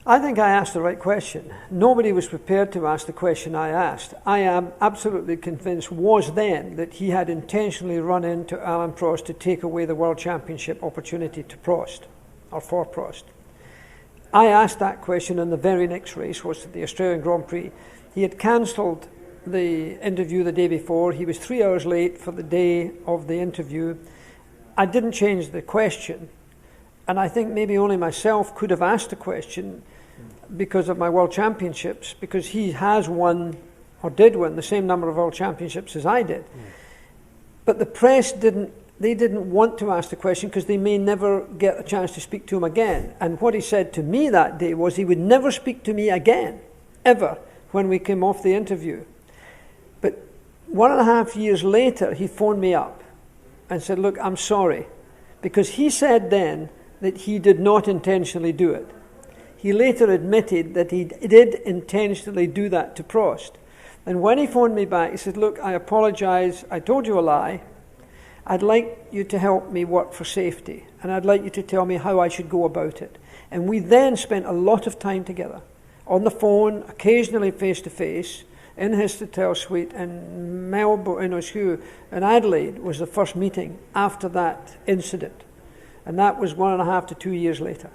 I think I asked the right question. Nobody was prepared to ask the question I asked. I am absolutely convinced, was then, that he had intentionally run into Alain Prost to take away the World Championship opportunity to Prost, or for Prost. I asked that question in the very next race, was the Australian Grand Prix. He had cancelled the interview the day before. He was 3 hours late for the day of the interview. I didn't change the question, and I think maybe only myself could have asked the question because of my World Championships, because he has won, or did win, the same number of World Championships as I did. But the press didn't want to ask the question because they may never get a chance to speak to him again. And what he said to me that day was he would never speak to me again, ever, when we came off the interview. But 1.5 years later, he phoned me up and said, look, I'm sorry, because he said then that he did not intentionally do it. He later admitted that he did intentionally do that to Prost. And when he phoned me back, he said, look, I apologize, I told you a lie. I'd like you to help me work for safety, and I'd like you to tell me how I should go about it. And we then spent a lot of time together, on the phone, occasionally face-to-face, in his hotel suite in Melbourne, in Adelaide was the first meeting after that incident. And that was 1.5 to 2 years later.